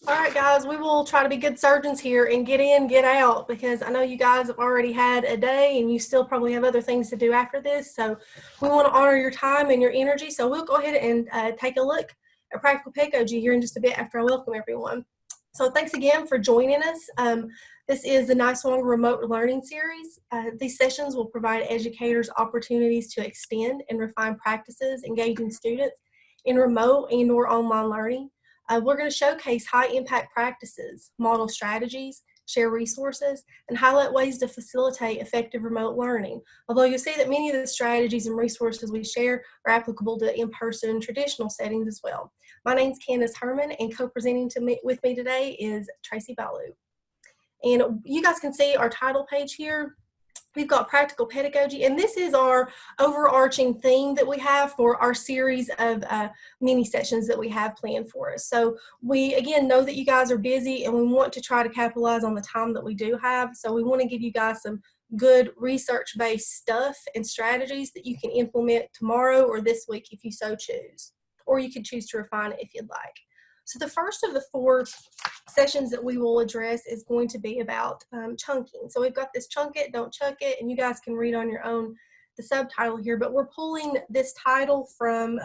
All right, guys, we will try to be good surgeons here and get in, get out, because I know you guys have already had a day and you still probably have other things to do after this. So we want to honor your time and your energy. So we'll go ahead and take a look at practical pedagogy here in just a bit after I welcome everyone. So thanks again for joining us. This is the Nice One Remote Learning Series. These sessions will provide educators opportunities to extend and refine practices engaging students in remote and or online learning. We're going to showcase high-impact practices, model strategies, share resources, and highlight ways to facilitate effective remote learning. Although you'll see that many of the strategies and resources we share are applicable to in-person traditional settings as well. My name's Candace Herman, and co-presenting with me today is Tracy Balu. And you guys can see our title page here. We've got practical pedagogy, and this is our overarching theme that we have for our series of mini sessions that we have planned for us. So we, again, know that you guys are busy and we want to try to capitalize on the time that we do have. So we want to give you guys some good research-based stuff and strategies that you can implement tomorrow or this week if you so choose, or you can choose to refine it if you'd like. So the first of the 4 sessions that we will address is going to be about chunking. So we've got this chunk it, don't chuck it, and you guys can read on your own the subtitle here, but we're pulling this title from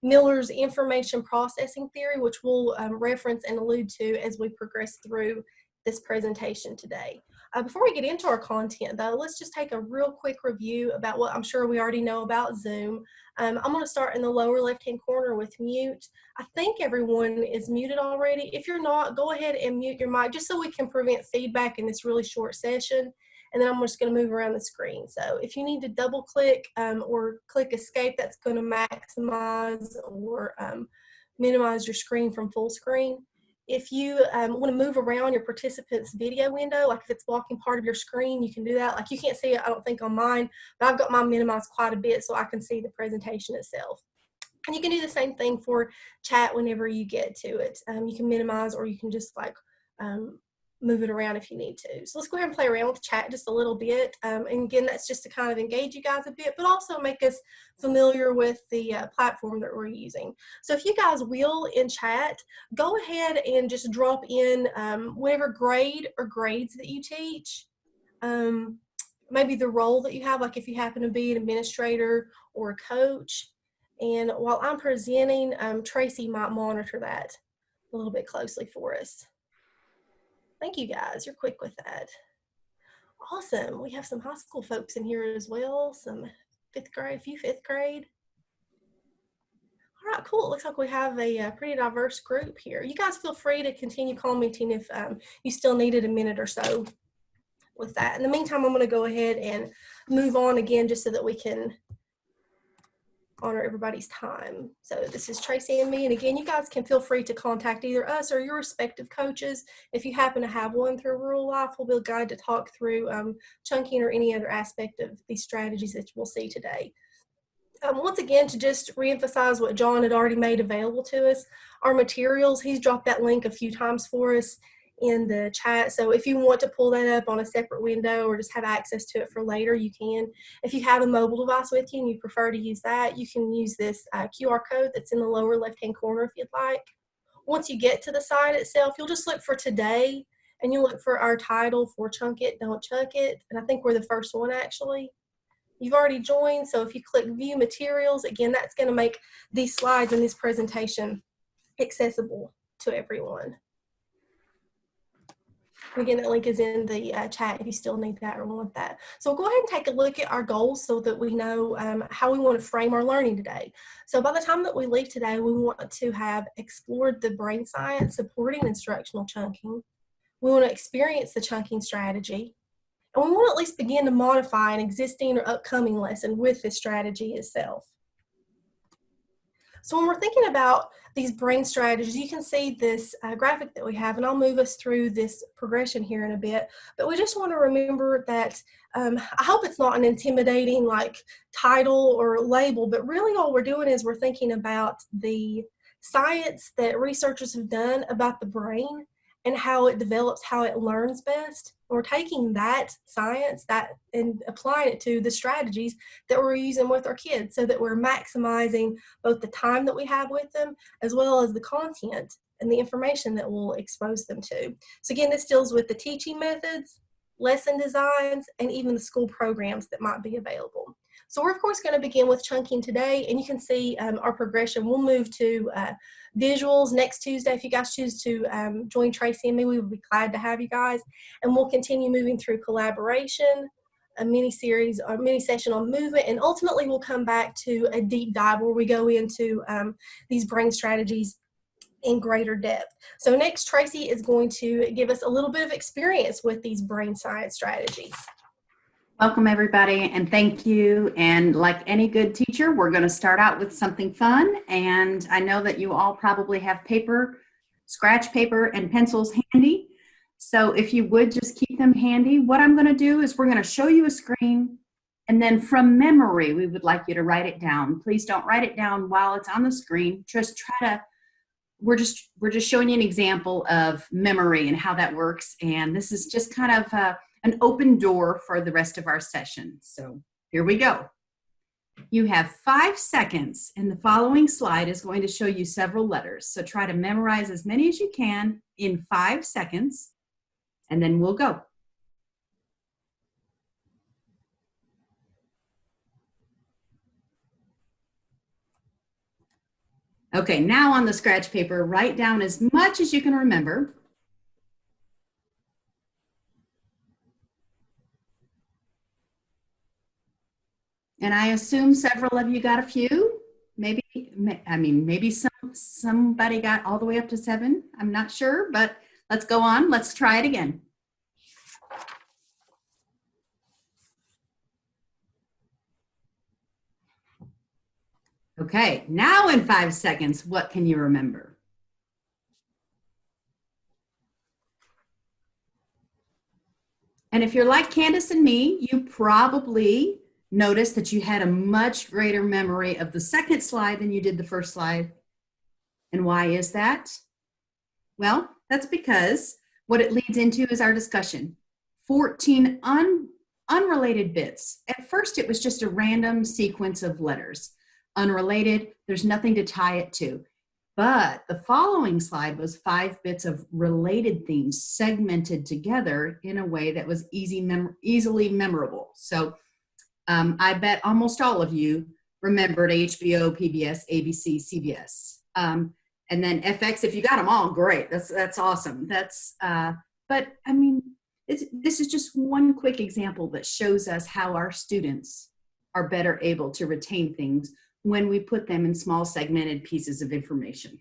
Miller's information processing theory, which we'll reference and allude to as we progress through this presentation today. Before we get into our content though, let's just take a real quick review about what I'm sure we already know about Zoom. I'm going to start in the lower left-hand corner with mute. I think everyone is muted already. If you're not, go ahead and mute your mic just so we can prevent feedback in this really short session. And then I'm just going to move around the screen. So if you need to double click or click escape, that's going to maximize or minimize your screen from full screen. If you want to move around your participant's video window, like if it's blocking part of your screen, you can do that. Like you can't see it, I don't think, on mine, but I've got mine minimized quite a bit so I can see the presentation itself. And you can do the same thing for chat whenever you get to it. You can minimize or you can just like move it around if you need to. So let's go ahead and play around with chat just a little bit. And again, that's just to kind of engage you guys a bit, but also make us familiar with the platform that we're using. So if you guys will in chat, go ahead and just drop in whatever grade or grades that you teach. Maybe the role that you have, like if you happen to be an administrator or a coach. And while I'm presenting, Tracy might monitor that a little bit closely for us. Thank you guys, you're quick with that. Awesome, we have some high school folks in here as well, some 5th grade, a few 5th grade. All right, cool, it looks like we have a pretty diverse group here. You guys feel free to continue commenting if you still needed a minute or so with that. In the meantime, I'm gonna go ahead and move on again just so that we can honor everybody's time. So this is Tracy and me, and again, you guys can feel free to contact either us or your respective coaches. If you happen to have one through Rural Life, we'll be a guide to talk through chunking or any other aspect of these strategies that we'll see today. Once again, to just reemphasize what John had already made available to us, our materials, he's dropped that link a few times for us in the chat. So if you want to pull that up on a separate window or just have access to it for later, you can. If you have a mobile device with you and you prefer to use that, you can use this QR code that's in the lower left-hand corner if you'd like. Once you get to the site itself, you'll just look for today and you'll look for our title for Chunk It, Don't Chuck It. And I think we're the first one actually. You've already joined, so if you click View Materials, again, that's going to make these slides and this presentation accessible to everyone. Again, that link is in the chat if you still need that or want that. So we'll go ahead and take a look at our goals so that we know how we want to frame our learning today. So by the time that we leave today, we want to have explored the brain science supporting instructional chunking. We want to experience the chunking strategy. And we want to at least begin to modify an existing or upcoming lesson with this strategy itself. So when we're thinking about these brain strategies, you can see this graphic that we have, and I'll move us through this progression here in a bit. But we just want to remember that I hope it's not an intimidating like title or label, but really all we're doing is we're thinking about the science that researchers have done about the brain and how it develops, how it learns best. We're taking that science and applying it to the strategies that we're using with our kids so that we're maximizing both the time that we have with them as well as the content and the information that we'll expose them to. So again, this deals with the teaching methods, lesson designs, and even the school programs that might be available. So we're of course going to begin with chunking today, and you can see our progression. We'll move to visuals next Tuesday. If you guys choose to join Tracy and me, we would be glad to have you guys. And we'll continue moving through collaboration, a mini series or mini session on movement, and ultimately we'll come back to a deep dive where we go into these brain strategies in greater depth. So next, Tracy is going to give us a little bit of experience with these brain science strategies. Welcome everybody, and thank you. And like any good teacher, we're going to start out with something fun. And I know that you all probably have paper, scratch paper and pencils handy. So if you would just keep them handy, what I'm going to do is we're going to show you a screen, and then from memory, we would like you to write it down. Please don't write it down while it's on the screen. Just try to, we're just showing you an example of memory and how that works. And this is just kind of an open door for the rest of our session. So here we go. You have 5 seconds, and the following slide is going to show you several letters. So try to memorize as many as you can in 5 seconds, and then we'll go. Okay, now on the scratch paper, write down as much as you can remember. And I assume several of you got a few. Maybe somebody got all the way up to 7. I'm not sure, but let's go on. Let's try it again. Okay, now in 5 seconds, what can you remember? And if you're like Candace and me, you probably noticed that you had a much greater memory of the second slide than you did the first slide. And why is that? Well, that's because what it leads into is our discussion. 14 unrelated bits. At first, it was just a random sequence of letters. Unrelated, there's nothing to tie it to. But the following slide was 5 bits of related themes segmented together in a way that was easily memorable. So I bet almost all of you remembered HBO, PBS, ABC, CBS. And then FX, if you got them all, great. That's awesome. But I mean, this is just one quick example that shows us how our students are better able to retain things when we put them in small segmented pieces of information.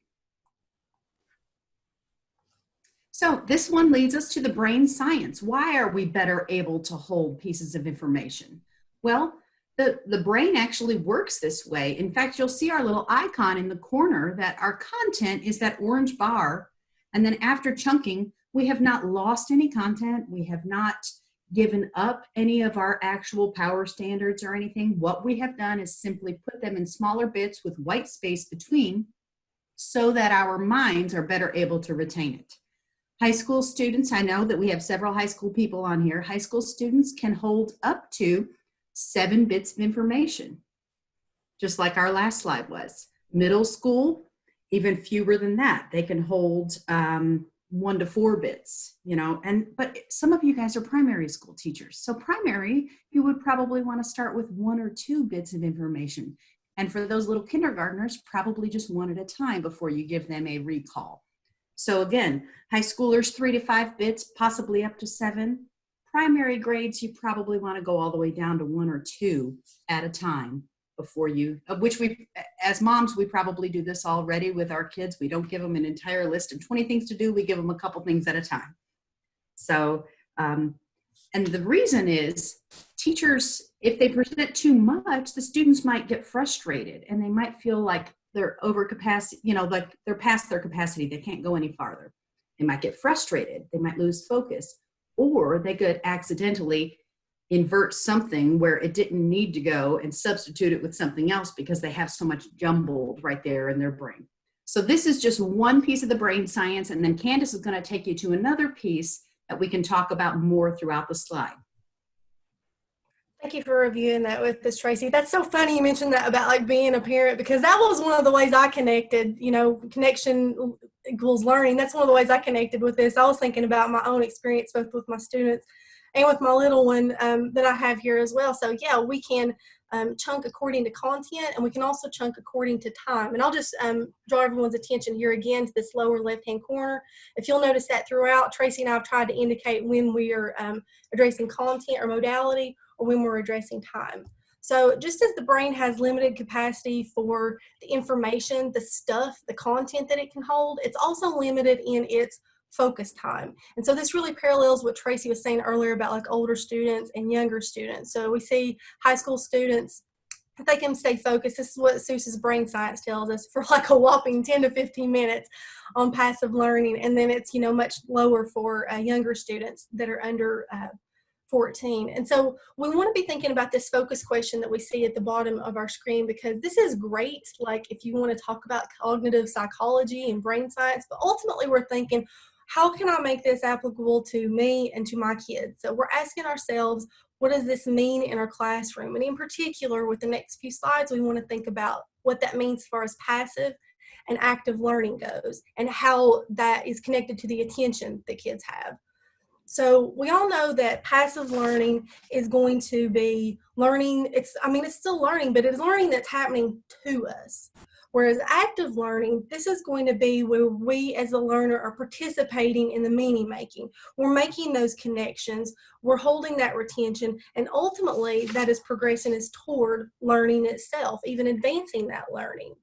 So this one leads us to the brain science. Why are we better able to hold pieces of information? Well, the brain actually works this way. In fact, you'll see our little icon in the corner that our content is that orange bar. And then after chunking, we have not lost any content. We have not given up any of our actual power standards or anything. What we have done is simply put them in smaller bits with white space between so that our minds are better able to retain it. High school students, I know that we have several high school people on here. High school students can hold up to 7 bits of information, just like our last slide was. Middle school, even fewer than that. They can hold 1 to 4 bits, you know, but some of you guys are primary school teachers. So primary, you would probably want to start with 1 or 2 bits of information. And for those little kindergartners, probably just 1 at a time before you give them a recall. So again, high schoolers, 3 to 5 bits, possibly up to 7. Primary grades, you probably want to go all the way down to 1 or 2 at a time before you, which we, as moms, we probably do this already with our kids. We don't give them an entire list of 20 things to do. We give them a couple things at a time. So, and the reason is teachers, if they present too much, the students might get frustrated and they might feel like they're over capacity, you know, like they're past their capacity. They can't go any farther. They might get frustrated. They might lose focus, or they could accidentally invert something where it didn't need to go and substitute it with something else because they have so much jumbled right there in their brain. So this is just one piece of the brain science, and then Candace is going to take you to another piece that we can talk about more throughout the slide. Thank you for reviewing that with us, Tracy. That's so funny you mentioned that about like being a parent, because that was one of the ways I connected, you know, connection equals learning. That's one of the ways I connected with this. I was thinking about my own experience, both with my students and with my little one that I have here as well. So yeah, we can chunk according to content, and we can also chunk according to time. And I'll just draw everyone's attention here again to this lower left-hand corner. If you'll notice that throughout, Tracy and I have tried to indicate when we are addressing content or modality, or when we're addressing time. So just as the brain has limited capacity for the information, the stuff, the content that it can hold, it's also limited in its focus time. And so this really parallels what Tracy was saying earlier about like older students and younger students. So we see high school students, if they can stay focused, this is what Seuss's brain science tells us, for like a whopping 10 to 15 minutes on passive learning. And then it's, much lower for younger students that are under 14. And so we want to be thinking about this focus question that we see at the bottom of our screen, because this is great, like if you want to talk about cognitive psychology and brain science, but ultimately we're thinking, how can I make this applicable to me and to my kids? So we're asking ourselves, what does this mean in our classroom? And in particular, with the next few slides, we want to think about what that means as far as passive and active learning goes, and how that is connected to the attention that kids have. So we all know that passive learning is going to be learning. It's still learning, but it's learning that's happening to us. Whereas active learning, this is going to be where we as a learner are participating in the meaning making. We're making those connections, we're holding that retention, and ultimately that is progressing us toward learning itself, even advancing that learning.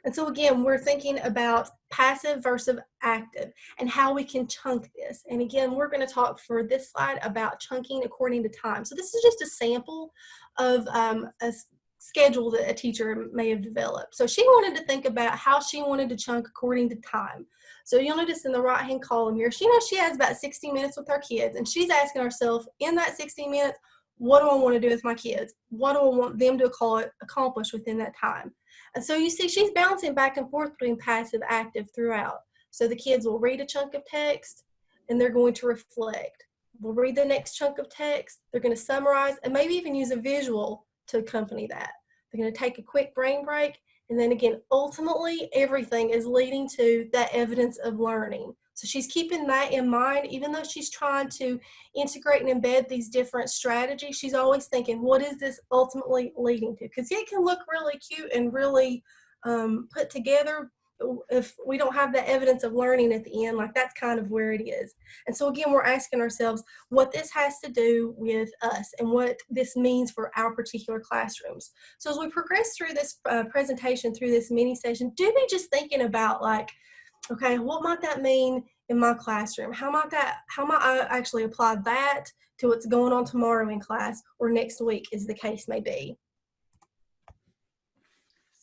And so again, we're thinking about passive versus active and how we can chunk this. And again, we're going to talk for this slide about chunking according to time. So this is just a sample of a schedule that a teacher may have developed. So she wanted to think about how she wanted to chunk according to time. So you'll notice in the right-hand column here, she knows she has about 60 minutes with her kids, and she's asking herself, in that 60 minutes, what do I want to do with my kids? What do I want them to accomplish within that time? And so you see she's bouncing back and forth between passive, active throughout. So the kids will read a chunk of text and they're going to reflect. We'll read the next chunk of text, they're going to summarize, and maybe even use a visual to accompany that. They're going to take a quick brain break, and then again, ultimately, everything is leading to that evidence of learning. So she's keeping that in mind, even though she's trying to integrate and embed these different strategies, she's always thinking, what is this ultimately leading to? Because it can look really cute and really put together. If we don't have that evidence of learning at the end, like that's kind of where it is. And so again, we're asking ourselves what this has to do with us and what this means for our particular classrooms. So as we progress through this presentation, through this mini session, do be just thinking about like, okay, what might that mean in my classroom? How might I actually apply that to what's going on tomorrow in class or next week, as the case may be?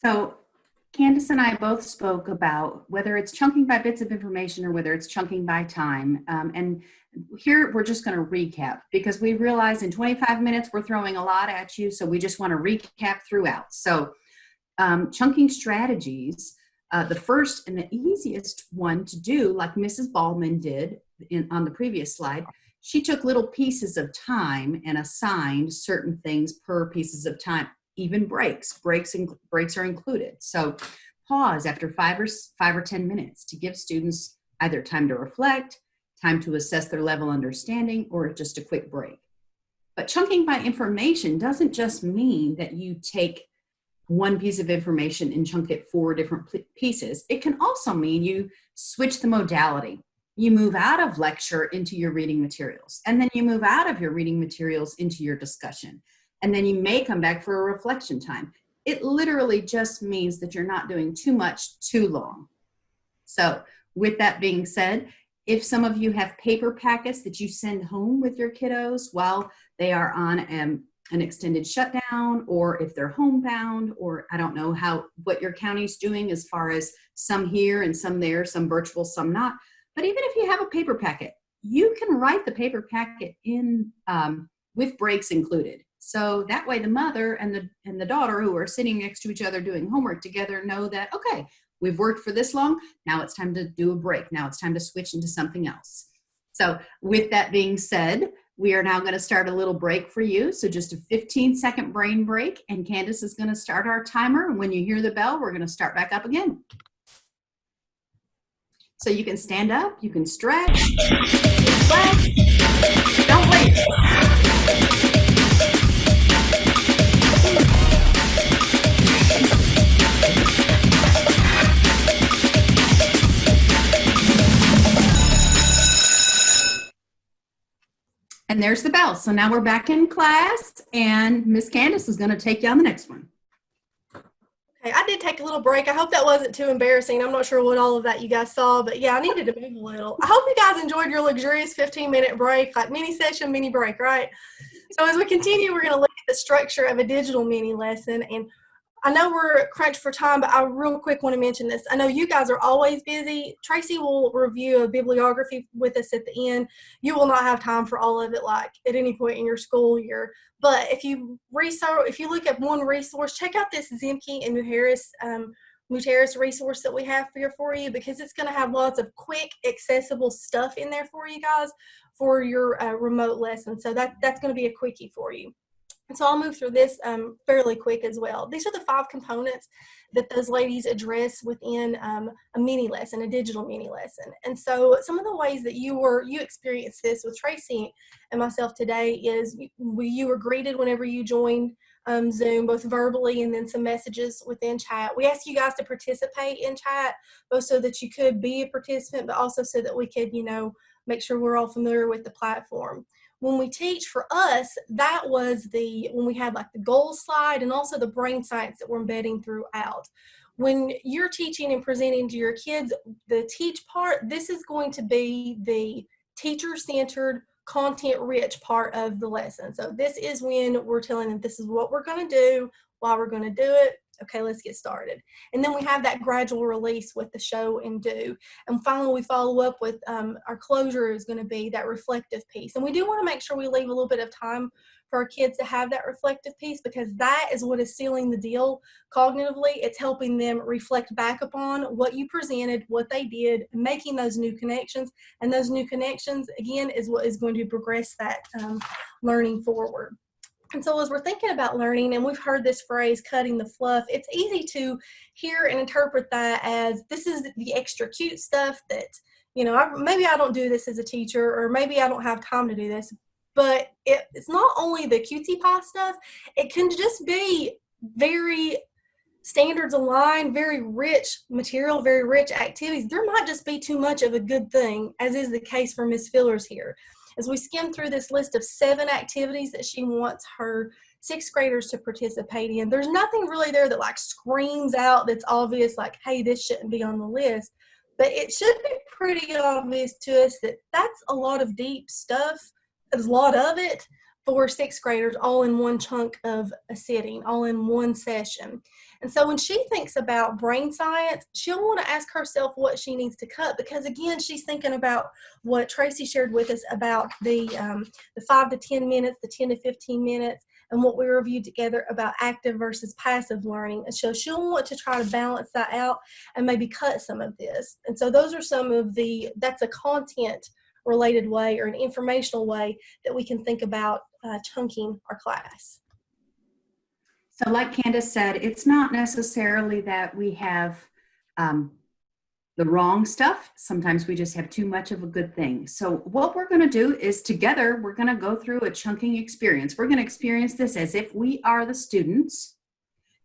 So Candace and I both spoke about whether it's chunking by bits of information or whether it's chunking by time. And here we're just going to recap, because we realize in 25 minutes we're throwing a lot at you. So we just want to recap throughout. So chunking strategies, the first and the easiest one to do, like Mrs. Baldwin did on the previous slide, she took little pieces of time and assigned certain things per pieces of time. Even breaks are included. So pause after 5 or 10 minutes to give students either time to reflect, time to assess their level of understanding, or just a quick break. But chunking by information doesn't just mean that you take one piece of information and chunk it 4 different pieces. It can also mean you switch the modality. You move out of lecture into your reading materials, and then you move out of your reading materials into your discussion. And then you may come back for a reflection time. It literally just means that you're not doing too much too long. So with that being said, if some of you have paper packets that you send home with your kiddos while they are on an extended shutdown, or if they're homebound, or I don't know what your county's doing as far as some here and some there, some virtual, some not. But even if you have a paper packet, you can write the paper packet in with breaks included. So that way the mother and the daughter, who are sitting next to each other doing homework together, know that, okay, we've worked for this long. Now it's time to do a break. Now it's time to switch into something else. So with that being said, we are now going to start a little break for you. So just a 15-second brain break, and Candace is going to start our timer. And when you hear the bell, we're going to start back up again. So you can stand up, you can stretch, relax, don't wait. And there's the bell. So now we're back in class, and Miss Candace is going to take you on the next one. Okay, I did take a little break. I hope that wasn't too embarrassing. I'm not sure what all of that you guys saw, but yeah, I needed to move a little. I hope you guys enjoyed your luxurious 15-minute break, like mini session, mini break, right? So as we continue, we're going to look at the structure of a digital mini lesson. And I know we're crunched for time, but I real quick want to mention this. I know you guys are always busy. Tracy will review a bibliography with us at the end. You will not have time for all of it, like at any point in your school year. But if you look at one resource, check out this Zemke and Muteris resource that we have here for you, because it's going to have lots of quick, accessible stuff in there for you guys for your remote lesson. So that's going to be a quickie for you. And so I'll move through this fairly quick as well. These are the 5 components that those ladies address within a mini lesson, a digital mini lesson. And so some of the ways that you experienced this with Tracy and myself today is you were greeted whenever you joined Zoom, both verbally and then some messages within chat. We asked you guys to participate in chat, both so that you could be a participant, but also so that we could, make sure we're all familiar with the platform. When we teach, for us, that was when we had like the goal slide and also the brain science that we're embedding throughout. When you're teaching and presenting to your kids, the teach part, this is going to be the teacher-centered, content-rich part of the lesson. So this is when we're telling them this is what we're going to do, why we're going to do it. Okay, let's get started. And then we have that gradual release with the show and do. And finally, we follow up with our closure is going to be that reflective piece. And we do want to make sure we leave a little bit of time for our kids to have that reflective piece, because that is what is sealing the deal cognitively. It's helping them reflect back upon what you presented, what they did, making those new connections. And those new connections, again, is what is going to progress that learning forward. And so as we're thinking about learning, and we've heard this phrase, cutting the fluff, it's easy to hear and interpret that as this is the extra cute stuff that, maybe I don't do this as a teacher, or maybe I don't have time to do this. But it's not only the cutesy pie stuff, it can just be very standards aligned, very rich material, very rich activities. There might just be too much of a good thing, as is the case for Miss Fillers here. As we skim through this list of 7 activities that she wants her 6th graders to participate in, there's nothing really there that like screams out that's obvious, like, hey, this shouldn't be on the list. But it should be pretty obvious to us that that's a lot of deep stuff. There's a lot of it for 6th graders all in one chunk of a sitting, all in one session. And so when she thinks about brain science, she'll want to ask herself what she needs to cut, because again, she's thinking about what Tracy shared with us about the 5 to 10 minutes, the 10 to 15 minutes, and what we reviewed together about active versus passive learning. And so she'll want to try to balance that out and maybe cut some of this. And so those are some of that's a content related way or an informational way that we can think about chunking our class. So like Candace said, it's not necessarily that we have the wrong stuff. Sometimes we just have too much of a good thing. So what we're going to do is together, we're going to go through a chunking experience. We're going to experience this as if we are the students.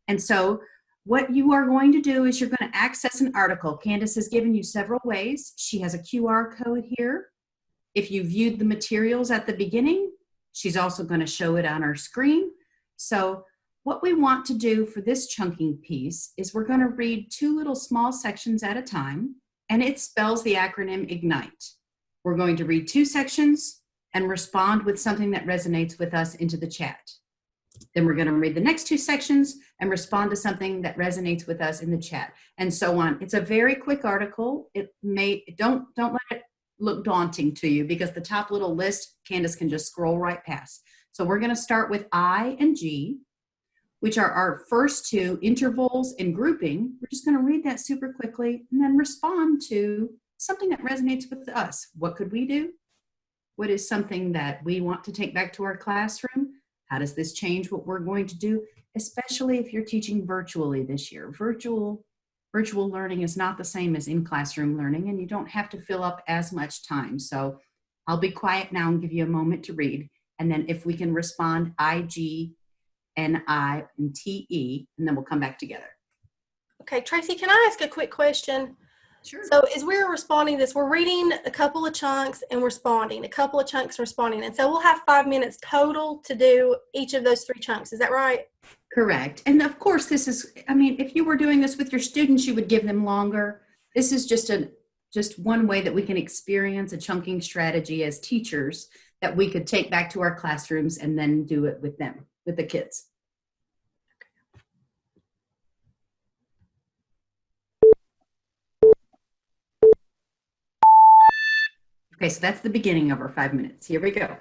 And so what you are going to do is you're going to access an article. Candace has given you several ways. She has a QR code here. If you viewed the materials at the beginning, she's also going to show it on our screen. So what we want to do for this chunking piece is we're going to read 2 little small sections at a time, and it spells the acronym IGNITE. We're going to read 2 sections and respond with something that resonates with us into the chat. Then we're going to read the next 2 sections and respond to something that resonates with us in the chat, and so on. It's a very quick article. Don't let it look daunting to you, because the top little list, Candace can just scroll right past. So we're going to start with I and G, which are our first 2 intervals and grouping. We're just going to read that super quickly and then respond to something that resonates with us. What could we do? What is something that we want to take back to our classroom? How does this change what we're going to do, especially if you're teaching virtually this year? Virtual virtual learning is not the same as in-classroom learning, and you don't have to fill up as much time. So I'll be quiet now and give you a moment to read. And then if we can respond I-G, N-I, and T-E, and then we'll come back together. Okay, Tracy, can I ask a quick question? Sure. So as we're responding to this, we're reading a couple of chunks and responding, a couple of chunks responding. And so we'll have 5 minutes total to do each of those 3 chunks. Is that right? Correct. And of course, this is, I mean, if you were doing this with your students, you would give them longer. This is just one way that we can experience a chunking strategy as teachers that we could take back to our classrooms and then do it with them, with the kids. Okay, so that's the beginning of our 5 minutes. Here we go.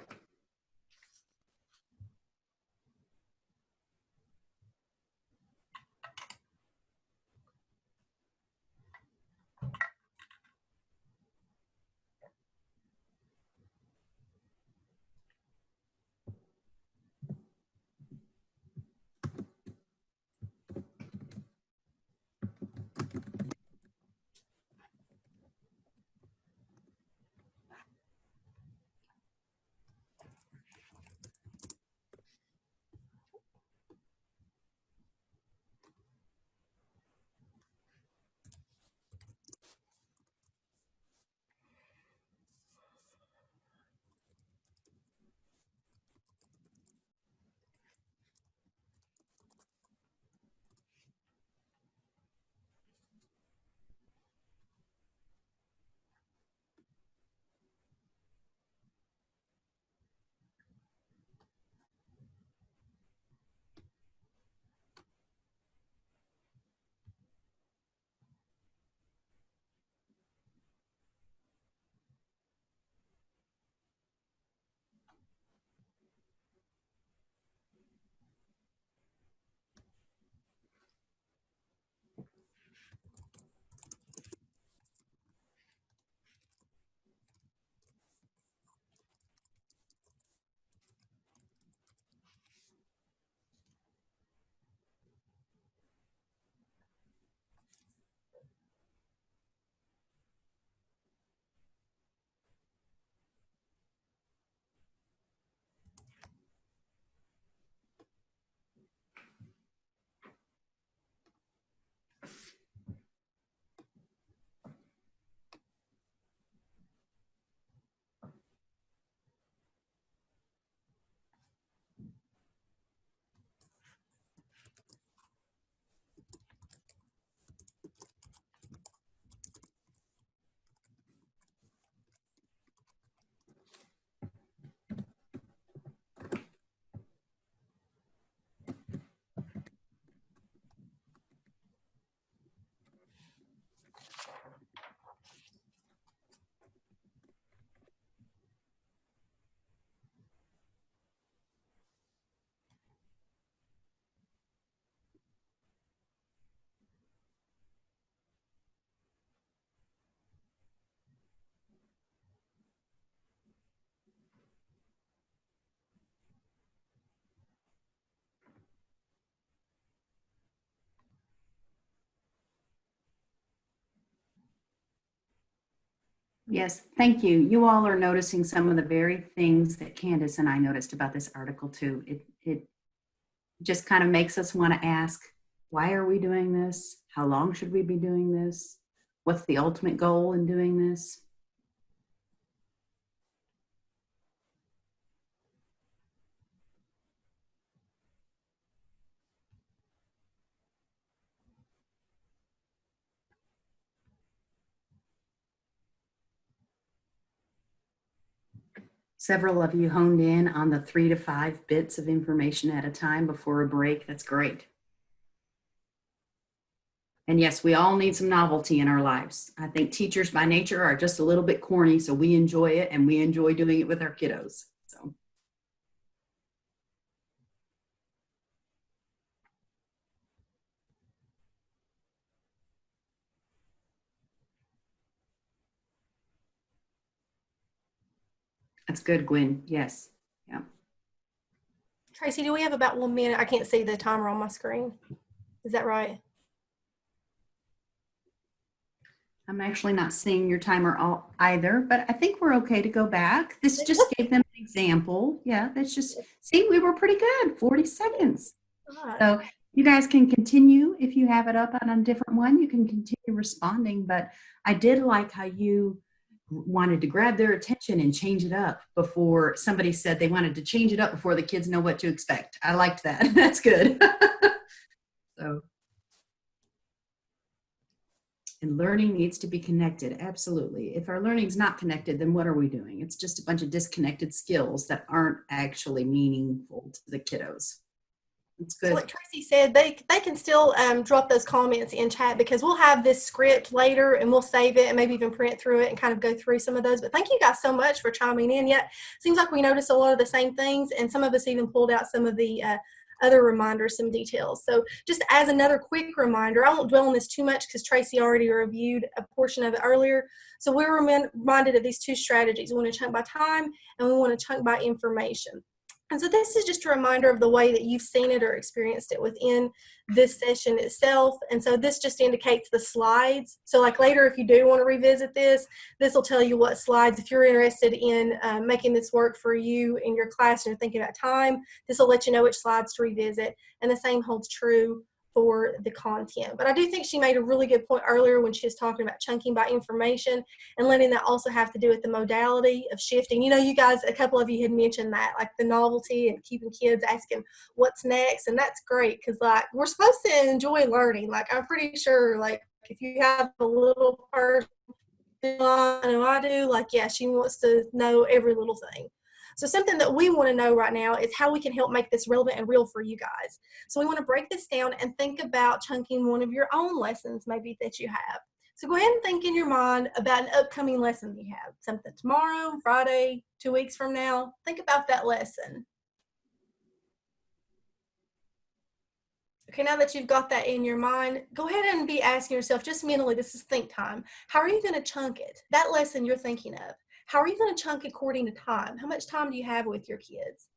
Yes, thank you. You all are noticing some of the very things that Candace and I noticed about this article too. It just kind of makes us want to ask, why are we doing this? How long should we be doing this? What's the ultimate goal in doing this? Several of you honed in on the 3 to 5 bits of information at a time before a break. That's great. And yes, we all need some novelty in our lives. I think teachers by nature are just a little bit corny, so we enjoy it and we enjoy doing it with our kiddos. So that's good, Gwen. Yes. Yeah. Tracy, do we have about 1 minute? I can't see the timer on my screen. Is that right? I'm actually not seeing your timer either, but I think we're okay to go back. This just gave them an example. Yeah, that's just, see, we were pretty good, 40 seconds. All right. So you guys can continue if you have it up on a different one, you can continue responding, but I did like how you wanted to grab their attention and change it up before somebody said they wanted to change it up before the kids know what to expect. I liked that. That's good. So, and learning needs to be connected. Absolutely. If our learning's not connected, then what are we doing? It's just a bunch of disconnected skills that aren't actually meaningful to the kiddos. It's So good. like Tracy said, they can still drop those comments in chat because we'll have this script later and we'll save it and maybe even print through it and kind of go through some of those. But thank you guys so much for chiming in. Yet seems like we noticed a lot of the same things, and some of us even pulled out some of the other reminders, some details. So just as another quick reminder, I won't dwell on this too much because Tracy already reviewed a portion of it earlier. So we're reminded of these two strategies. We want to chunk by time and we want to chunk by information. And so this is just a reminder of the way that you've seen it or experienced it within this session itself. And so this just indicates the slides. So like later, if you do want to revisit this, this will tell you what slides. If you're interested in making this work for you in your class and you're thinking about time, this will let you know which slides to revisit. And the same holds true for the content. But I do think she made a really good point earlier when she was talking about chunking by information and letting that also have to do with the modality of shifting. You know, you guys, a couple of you had mentioned that, like the novelty and keeping kids asking what's next. And that's great because like we're supposed to enjoy learning. Like I'm pretty sure like if you have a little person, I know I do, like, yeah, she wants to know every little thing. So something that we want to know right now is how we can help make this relevant and real for you guys. So we want to break this down and think about chunking one of your own lessons maybe that you have. So go ahead and think in your mind about an upcoming lesson you have, something tomorrow, Friday, 2 weeks from now. Think about that lesson. Okay, now that you've got that in your mind, go ahead and be asking yourself just mentally, this is think time. How are you going to chunk it? That lesson you're thinking of. How are you going to chunk according to time? How much time do you have with your kids?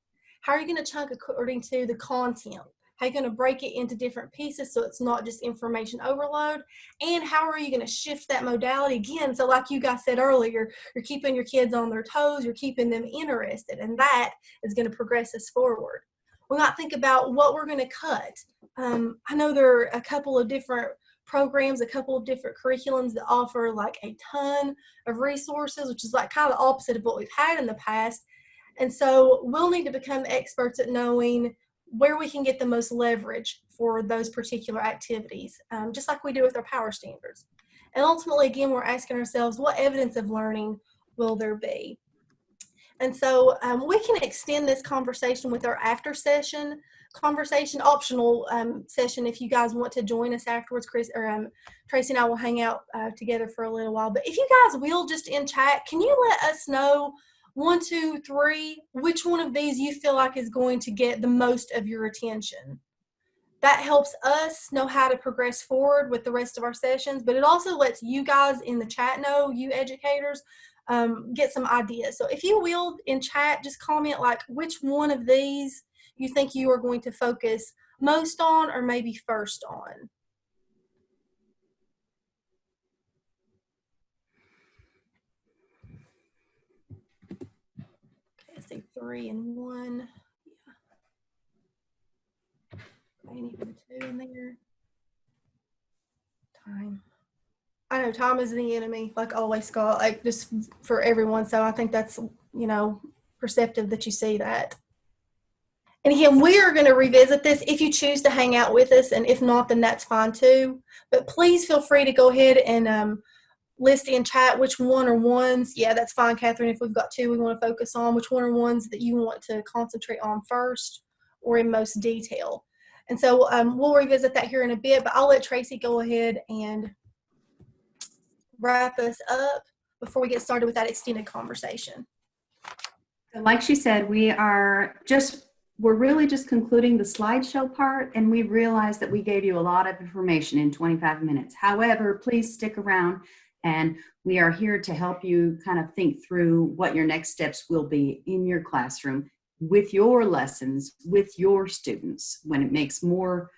How are you going to chunk according to the content? How are you going to break it into different pieces so it's not just information overload? And how are you going to shift that modality again? So like you guys said earlier, you're keeping your kids on their toes, you're keeping them interested, and that is going to progress us forward. We might think about what we're going to cut. I know there are a couple of different programs, a couple of different curriculums that offer like a ton of resources, which is like kind of the opposite of what we've had in the past. And so we'll need to become experts at knowing where we can get the most leverage for those particular activities, just like we do with our power standards. And ultimately, again, we're asking ourselves, what evidence of learning will there be? And so we can extend this conversation with our after session conversation, optional session if you guys want to join us afterwards. Chris or Tracy and I will hang out together for a little while. But if you guys will just in chat, can you let us know 1, 2, 3, which one of these you feel like is going to get the most of your attention? That helps us know how to progress forward with the rest of our sessions, but it also lets you guys in the chat know, you educators, get some ideas. So if you will in chat, just comment like which one of these you think you are going to focus most on or maybe first on. Okay, I see 3 and 1. Yeah. Maybe even 2 in there. Time. I know time is the enemy, like always, Scott, like just for everyone. So I think that's, you know, perceptive that you see that. And again, we are going to revisit this if you choose to hang out with us, and if not, then that's fine too. But please feel free to go ahead and list in chat which one or ones. Yeah, that's fine, Catherine. If we've got 2 we want to focus on, which one are ones that you want to concentrate on first or in most detail. And so we'll revisit that here in a bit, but I'll let Tracy go ahead and wrap us up before we get started with that extended conversation. Like she said, we're really just concluding the slideshow part, and we realized that we gave you a lot of information in 25 minutes. However, please stick around, and we are here to help you kind of think through what your next steps will be in your classroom with your lessons, with your students, when it makes more,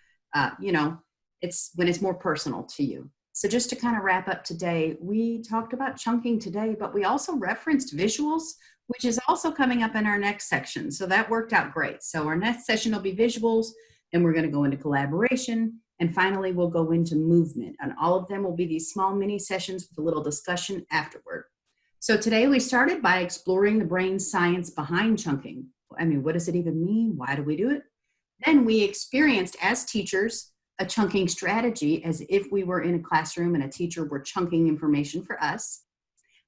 when it's more personal to you. So just to kind of wrap up today, we talked about chunking today, but we also referenced visuals, which is also coming up in our next section. So that worked out great. So our next session will be visuals, and we're going to go into collaboration, and finally we'll go into movement. And all of them will be these small mini sessions with a little discussion afterward. So today we started by exploring the brain science behind chunking. I mean, what does it even mean? Why do we do it? Then we experienced as teachers a chunking strategy as if we were in a classroom and a teacher were chunking information for us.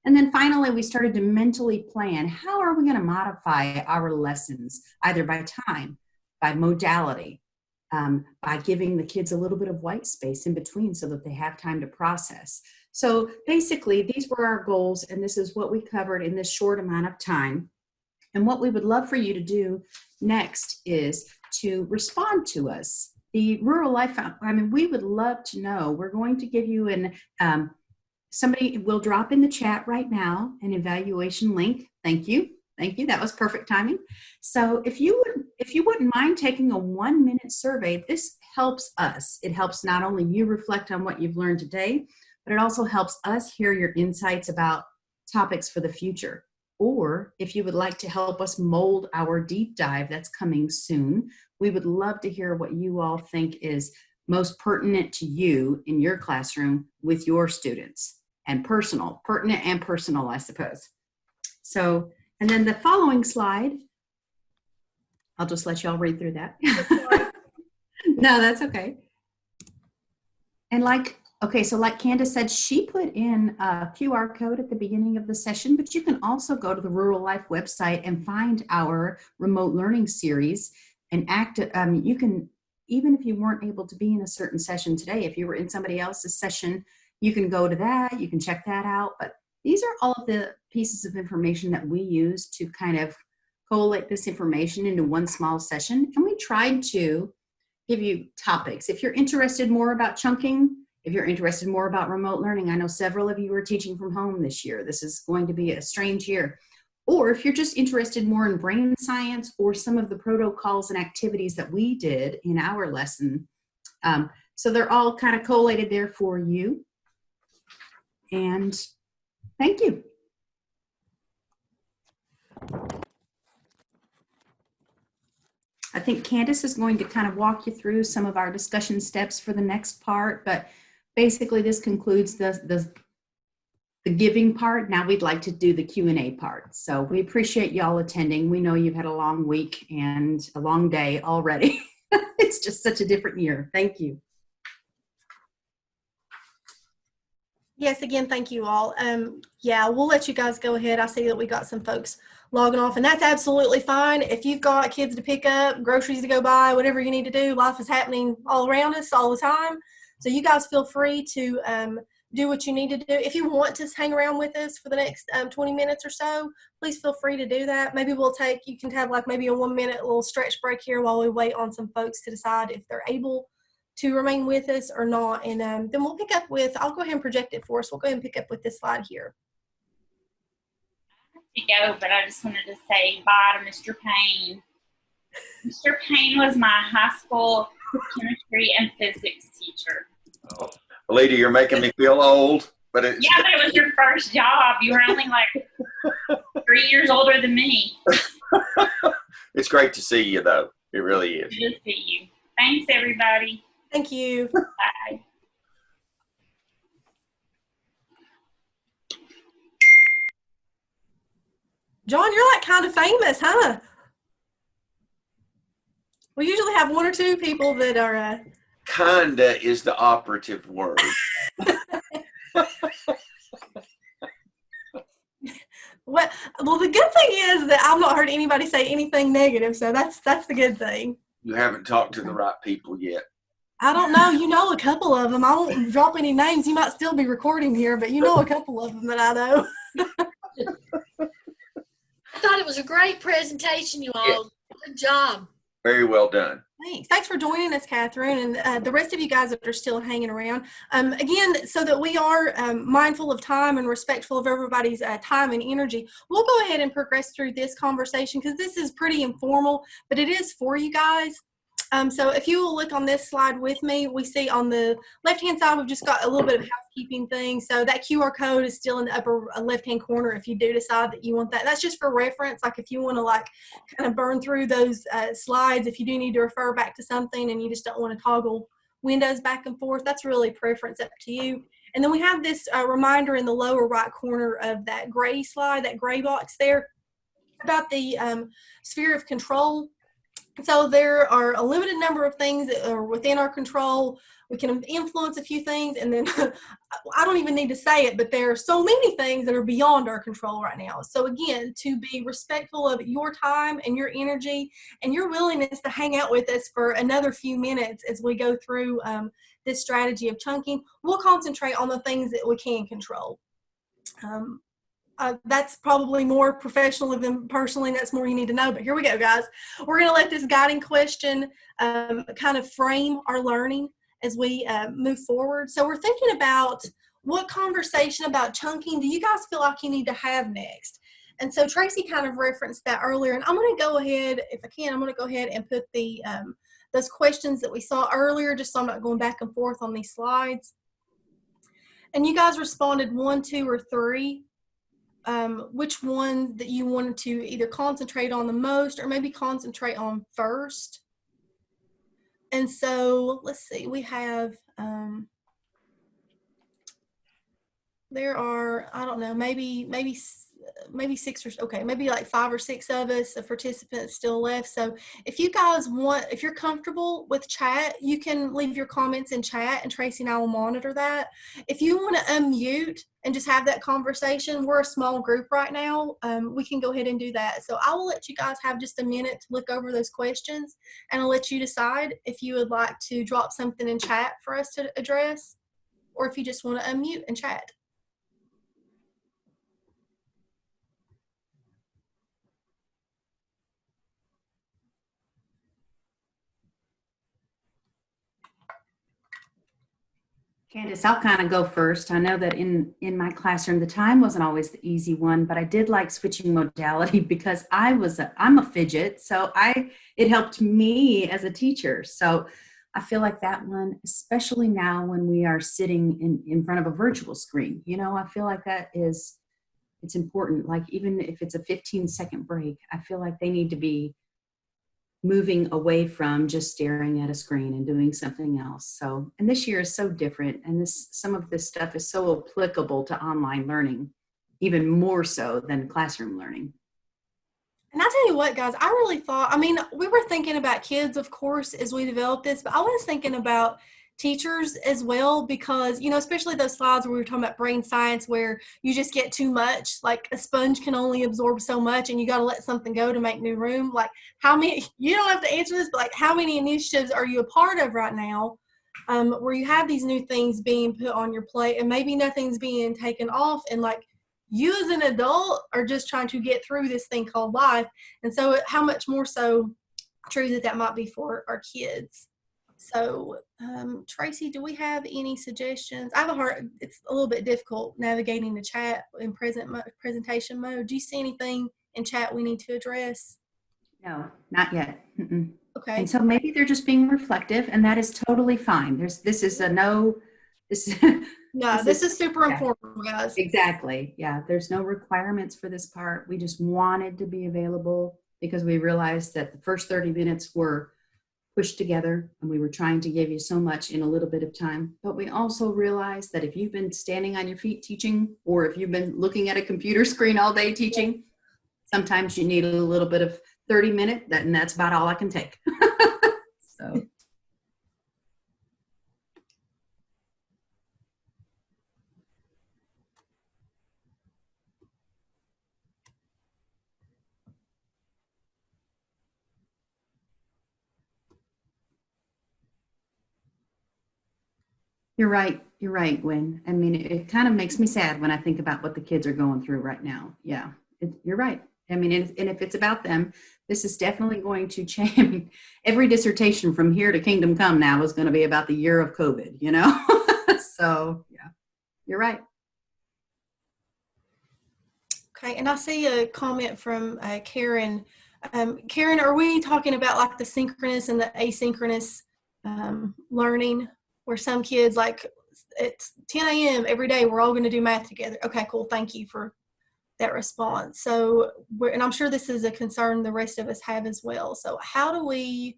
And then finally, we started to mentally plan, how are we going to modify our lessons, either by time, by modality, by giving the kids a little bit of white space in between so that they have time to process. So basically, these were our goals, and this is what we covered in this short amount of time. And what we would love for you to do next is to respond to us. The Rural Life, I mean, we would love to know. We're going to give you somebody will drop in the chat right now an evaluation link. Thank you. Thank you. That was perfect timing. So if you wouldn't mind taking a 1-minute survey, this helps us. It helps not only you reflect on what you've learned today, but it also helps us hear your insights about topics for the future. Or if you would like to help us mold our deep dive that's coming soon, we would love to hear what you all think is most pertinent to you in your classroom with your students, and pertinent and personal, I suppose. So, and then the following slide, I'll just let y'all read through that. No, that's okay. And so like Candace said, she put in a QR code at the beginning of the session, but you can also go to the Rural Life website and find our remote learning series and you can, even if you weren't able to be in a certain session today, if you were in somebody else's session, you can go to that, you can check that out. But these are all of the pieces of information that we use to kind of collate this information into one small session. And we tried to give you topics. If you're interested more about chunking, if you're interested more about remote learning, I know several of you are teaching from home this year. This is going to be a strange year. Or if you're just interested more in brain science or some of the protocols and activities that we did in our lesson. So they're all kind of collated there for you. And thank you. I think Candace is going to kind of walk you through some of our discussion steps for the next part, but basically this concludes the giving part. Now we'd like to do the Q&A part. So we appreciate y'all attending. We know you've had a long week and a long day already. It's just such a different year. Thank you. Yes, again, thank you all. Yeah, we'll let you guys go ahead. I see that we got some folks logging off, and that's absolutely fine. If you've got kids to pick up, groceries to go buy, whatever you need to do, life is happening all around us all the time. So you guys feel free to do what you need to do. If you want to hang around with us for the next 20 minutes or so, please feel free to do that. Maybe you can have like maybe a 1-minute little stretch break here while we wait on some folks to decide if they're able to remain with us or not. And then we'll pick up with, I'll go ahead and project it for us. We'll go ahead and pick up with this slide here. To go, but I just wanted to say bye to Mr. Payne. Mr. Payne was my high school chemistry and physics teacher. Oh, Alita, you're making me feel old, but it's yeah, but it was your first job. You were only like 3 years older than me. It's great to see you, though. It really is. Good to see you. Thanks, everybody. Thank you. Bye. John, you're like kind of famous, huh? We usually have 1 or 2 people that are. Kinda is the operative word. Well, the good thing is that I've not heard anybody say anything negative, so that's the good thing. You haven't talked to the right people yet. I don't know. You know a couple of them. I won't drop any names. You might still be recording here, but you know a couple of them that I know. I thought it was a great presentation, you all. Yeah. Good job. Very well done. Thanks for joining us, Catherine, and the rest of you guys that are still hanging around. Again, so that we are mindful of time and respectful of everybody's time and energy, we'll go ahead and progress through this conversation because this is pretty informal, but it is for you guys. So if you will look on this slide with me, we see on the left-hand side, we've just got a little bit of housekeeping things. So that QR code is still in the upper left-hand corner if you do decide that you want that. That's just for reference. Like if you want to like kind of burn through those slides, if you do need to refer back to something and you just don't want to toggle windows back and forth, that's really preference up to you. And then we have this reminder in the lower right corner of that gray slide, that gray box there, about the sphere of control. So there are a limited number of things that are within our control. We can influence a few things, and then I don't even need to say it, but there are so many things that are beyond our control right now. So again, to be respectful of your time and your energy and your willingness to hang out with us for another few minutes as we go through this strategy of chunking, we'll concentrate on the things that we can control. That's probably more professional than personally, that's more you need to know, but here we go, guys. We're going to let this guiding question kind of frame our learning as we move forward. So we're thinking about what conversation about chunking do you guys feel like you need to have next? And so Tracy kind of referenced that earlier, and I'm going to go ahead, if I can, I'm going to go ahead and put the those questions that we saw earlier, just so I'm not going back and forth on these slides. And you guys responded 1, 2, or 3. Which one that you wanted to either concentrate on the most or maybe concentrate on first. And so let's see, we have, there are, I don't know, maybe 6 or, okay, maybe like 5 or 6 of us, the participants still left. So if you guys want, if you're comfortable with chat, you can leave your comments in chat and Tracy and I will monitor that. If you want to unmute and just have that conversation, we're a small group right now, we can go ahead and do that. So I will let you guys have just a minute to look over those questions, and I'll let you decide if you would like to drop something in chat for us to address, or if you just want to unmute and chat. Candace, I'll kind of go first. I know that in my classroom, the time wasn't always the easy one, but I did like switching modality because I'm a fidget. So it helped me as a teacher. So I feel like that one, especially now when we are sitting in front of a virtual screen, you know, I feel like it's important. Like even if it's a 15-second break, I feel like they need to be moving away from just staring at a screen and doing something else. So, and this year is so different, and some of this stuff is so applicable to online learning, even more so than classroom learning. And I tell you what, guys, I really thought, I mean, we were thinking about kids, of course, as we developed this, but I was thinking about teachers as well, because, you know, especially those slides where we were talking about brain science, where you just get too much, like a sponge can only absorb so much and you got to let something go to make new room. Like how many, you don't have to answer this, but like how many initiatives are you a part of right now where you have these new things being put on your plate and maybe nothing's being taken off, and like you as an adult are just trying to get through this thing called life. And so how much more so true that might be for our kids. So Tracy, do we have any suggestions? It's a little bit difficult navigating the chat in presentation mode. Do you see anything in chat we need to address? No, not yet. Mm-mm. Okay. And so maybe they're just being reflective, and that is totally fine. This is super important, guys. Exactly. Yeah. There's no requirements for this part. We just wanted to be available because we realized that the first 30 minutes were pushed together and we were trying to give you so much in a little bit of time. But we also realized that if you've been standing on your feet teaching, or if you've been looking at a computer screen all day teaching, sometimes you need a little bit of 30-minute, and that's about all I can take. So. You're right. You're right, Gwen. I mean, it kind of makes me sad when I think about what the kids are going through right now. Yeah, you're right. I mean, and if it's about them, this is definitely going to change. Every dissertation from here to Kingdom Come now is going to be about the year of COVID, you know? So, yeah, you're right. Okay, and I see a comment from Karen Karen, are we talking about like the synchronous and the asynchronous learning, where some kids, like, it's 10 a.m. every day, we're all going to do math together? Okay, cool. Thank you for that response. So, and I'm sure this is a concern the rest of us have as well. So how do we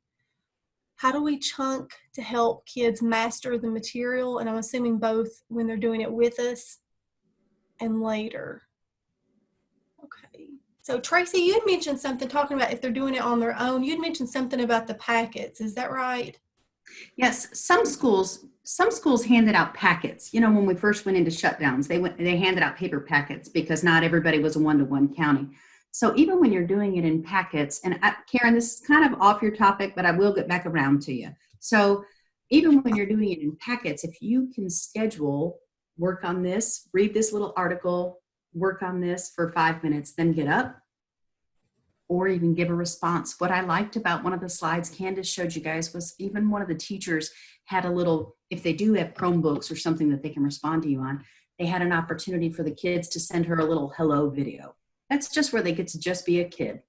chunk to help kids master the material? And I'm assuming both when they're doing it with us and later. Okay. So Tracy, you had mentioned something talking about if they're doing it on their own. You'd mentioned something about the packets. Is that right? Yes, some schools handed out packets. You know, when we first went into shutdowns, they handed out paper packets because not everybody was a one-to-one county. So even when you're doing it in packets, and Karen, this is kind of off your topic, but I will get back around to you. So even when you're doing it in packets, if you can schedule, work on this, read this little article, work on this for 5 minutes, then get up, or even give a response. What I liked about one of the slides Candace showed you guys was even one of the teachers had a little, if they do have Chromebooks or something that they can respond to you on, they had an opportunity for the kids to send her a little hello video. That's just where they get to just be a kid.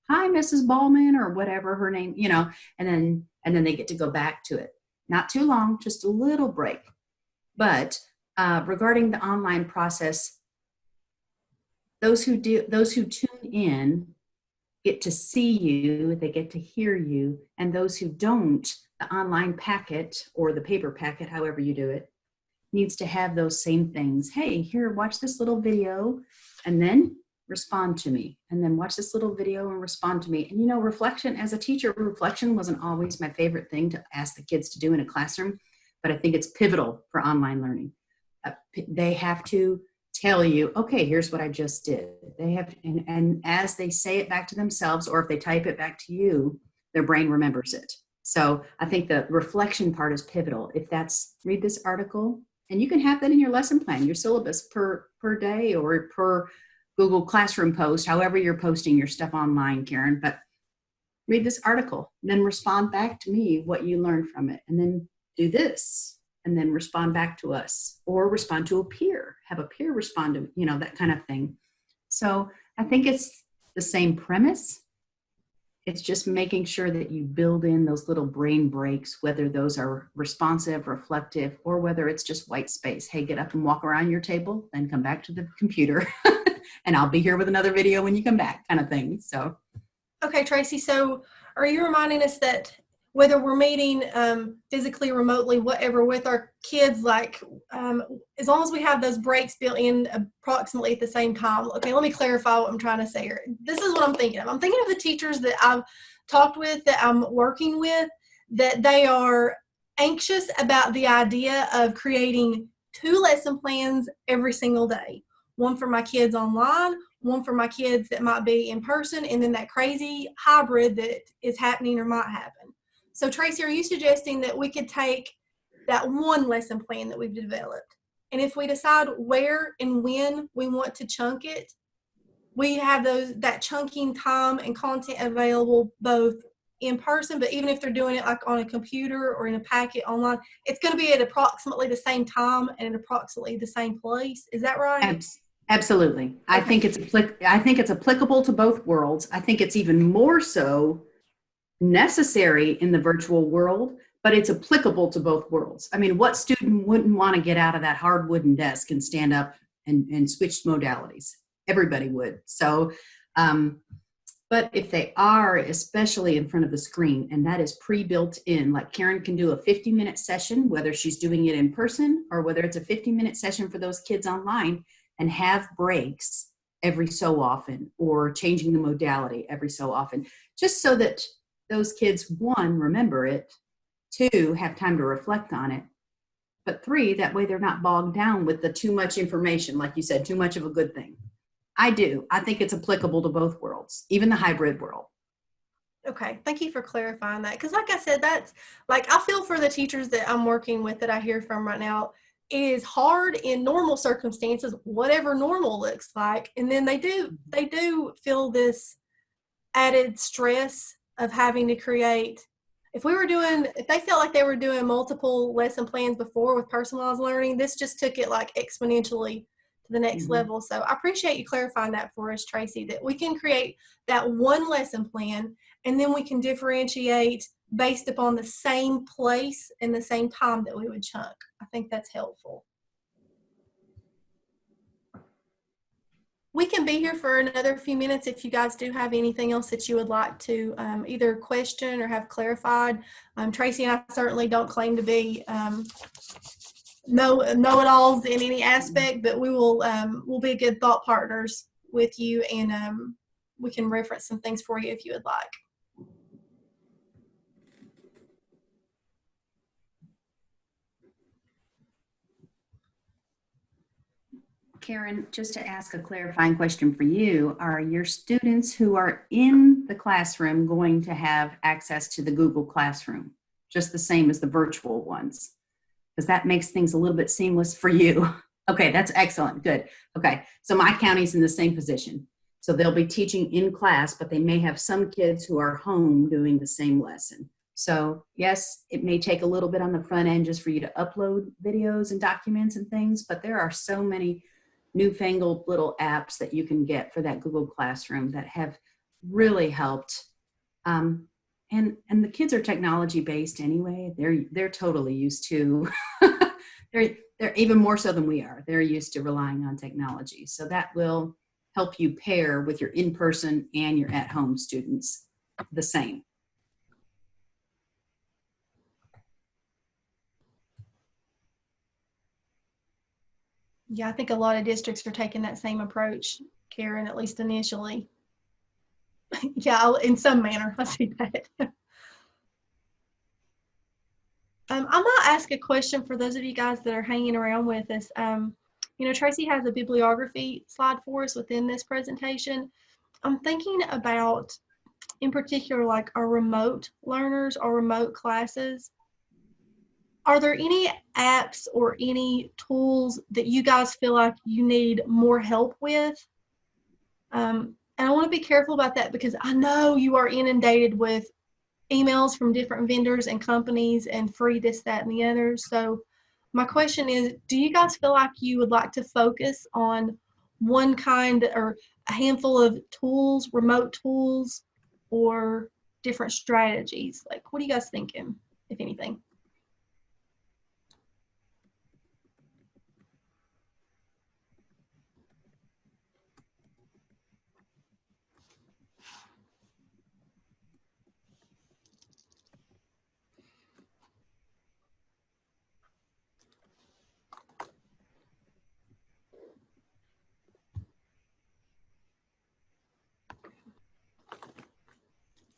Hi, Mrs. Ballman, or whatever her name, you know, and then they get to go back to it. Not too long, just a little break. But regarding the online process, those who tune in get to see you, they get to hear you, and those who don't, the online packet or the paper packet, however you do it, needs to have those same things. Hey, here, watch this little video, and then respond to me, and then watch this little video and respond to me. And you know, reflection, as a teacher, reflection wasn't always my favorite thing to ask the kids to do in a classroom, but I think it's pivotal for online learning. They have to tell you, okay, here's what I just did. They have, and as they say it back to themselves, or if they type it back to you, their brain remembers it. So I think the reflection part is pivotal. If that's read this article, and you can have that in your lesson plan, your syllabus per day or per Google Classroom post, however you're posting your stuff online, Karen, but read this article, and then respond back to me what you learned from it, and then do this, and then respond back to us, or respond to a peer, have a peer respond to, you know, that kind of thing. So I think it's the same premise. It's just making sure that you build in those little brain breaks, whether those are responsive, reflective, or whether it's just white space. Hey, get up and walk around your table, then come back to the computer, and I'll be here with another video when you come back, kind of thing. So, okay, Tracy. So are you reminding us that whether we're meeting physically, remotely, whatever, with our kids, like as long as we have those breaks built in approximately at the same time? Okay, let me clarify what I'm trying to say here. This is what I'm thinking of. I'm thinking of the teachers that I've talked with, that I'm working with, that they are anxious about the idea of creating 2 lesson plans every single day. One for my kids online, one for my kids that might be in person, and then that crazy hybrid that is happening or might happen. So Tracy, are you suggesting that we could take that one lesson plan that we've developed, and if we decide where and when we want to chunk it, we have that chunking time and content available both in person, but even if they're doing it like on a computer or in a packet online, it's going to be at approximately the same time and at approximately the same place. Is that right? Absolutely. Okay. I think it's applicable to both worlds. I think it's even more so necessary in the virtual world, but it's applicable to both worlds. I mean, what student wouldn't want to get out of that hard wooden desk and stand up and switch modalities? Everybody would. So, but if they are, especially in front of the screen, and that is pre-built in, like Karen can do a 50-minute session, whether she's doing it in person or whether it's a 50-minute session for those kids online, and have breaks every so often, or changing the modality every so often, just so that those kids, 1, remember it, 2, have time to reflect on it, but 3, that way they're not bogged down with the too much information, like you said, too much of a good thing. I think it's applicable to both worlds, even the hybrid world. Okay, thank you for clarifying that. Because like I said, that's like, I feel for the teachers that I'm working with, that I hear from right now. It is hard in normal circumstances, whatever normal looks like, and then they do feel this added stress of having to create. If they felt like they were doing multiple lesson plans before with personalized learning, this just took it like exponentially to the next Mhm. level. So I appreciate you clarifying that for us, Tracy, that we can create that one lesson plan and then we can differentiate based upon the same place and the same time that we would chunk. I think that's helpful. We can be here for another few minutes if you guys do have anything else that you would like to either question or have clarified. Tracy and I certainly don't claim to be know-it-alls in any aspect, but we will we'll be good thought partners with you, and we can reference some things for you if you would like. Karen, just to ask a clarifying question for you, are your students who are in the classroom going to have access to the Google Classroom, just the same as the virtual ones? Because that makes things a little bit seamless for you. Okay, that's excellent, good. Okay, so my county's in the same position. So they'll be teaching in class, but they may have some kids who are home doing the same lesson. So yes, it may take a little bit on the front end just for you to upload videos and documents and things, but there are so many newfangled little apps that you can get for that Google Classroom that have really helped. And the kids are technology based anyway. They're totally used to. they're even more so than we are. They're used to relying on technology, so that will help you pair with your in-person and your at-home students the same. Yeah, I think a lot of districts are taking that same approach, Karen, at least initially. Yeah, in some manner, I see that. I might ask a question for those of you guys that are hanging around with us. You know, Tracy has a bibliography slide for us within this presentation. I'm thinking about, in particular, like our remote learners, our remote classes. Are there any apps or any tools that you guys feel like you need more help with? And I want to be careful about that because I know you are inundated with emails from different vendors and companies and free this, that, and the other. So my question is, do you guys feel like you would like to focus on one kind or a handful of tools, remote tools, or different strategies? Like, what are you guys thinking, if anything?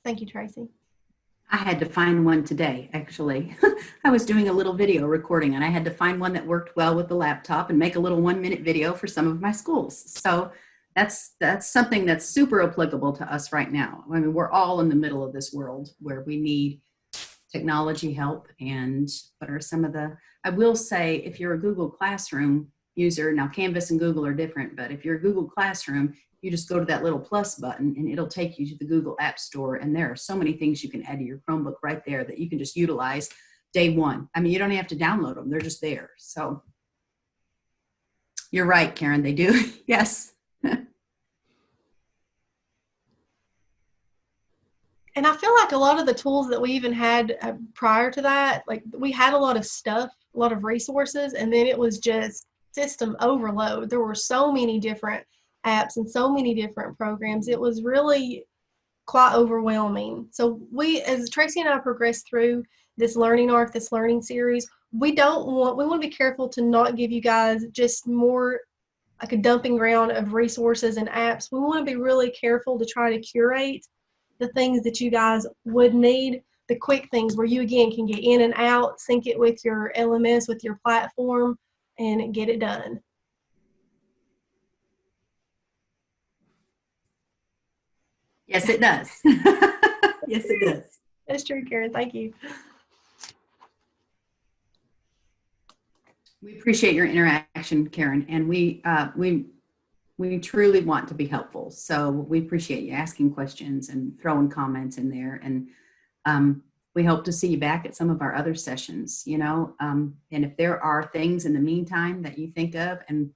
Thank you, Tracy. I had to find one today, actually. I was doing a little video recording and I had to find one that worked well with the laptop and make a little 1-minute video for some of my schools. So that's something that's super applicable to us right now. I mean, we're all in the middle of this world where we need technology help. And what are some of the, I will say, if you're a Google Classroom user, now Canvas and Google are different, but if you're a Google Classroom, you just go to that little plus button and it'll take you to the Google App Store. And there are so many things you can add to your Chromebook right there that you can just utilize day one. I mean, you don't have to download them. They're just there. So you're right, Karen, they do. Yes. And I feel like a lot of the tools that we even had prior to that, like we had a lot of stuff, a lot of resources, and then it was just system overload. There were so many different apps and so many different programs. It was really quite overwhelming. So we, as Tracy and I progress through this learning arc, this learning series, we want to be careful to not give you guys just more like a dumping ground of resources and apps. We want to be really careful to try to curate the things that you guys would need, the quick things where you again can get in and out, sync it with your LMS, with your platform, and get it done. Yes, it does. Yes, it does. That's true, Karen. Thank you. We appreciate your interaction, Karen, and we truly want to be helpful. So we appreciate you asking questions and throwing comments in there. And we hope to see you back at some of our other sessions, you know. And if there are things in the meantime that you think of, and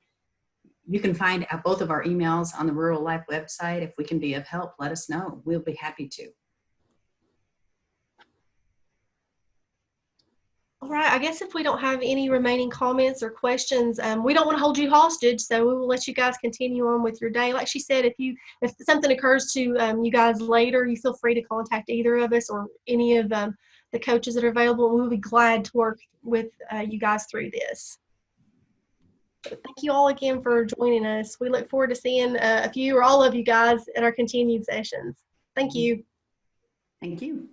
You can find out both of our emails on the Rural Life website. If we can be of help, let us know. We'll be happy to. All right, I guess if we don't have any remaining comments or questions, we don't want to hold you hostage, so we will let you guys continue on with your day. Like she said, if something occurs to you guys later, you feel free to contact either of us or any of the coaches that are available, and we'll be glad to work with you guys through this. But thank you all again for joining us. We look forward to seeing a few or all of you guys at our continued sessions. Thank you. Thank you.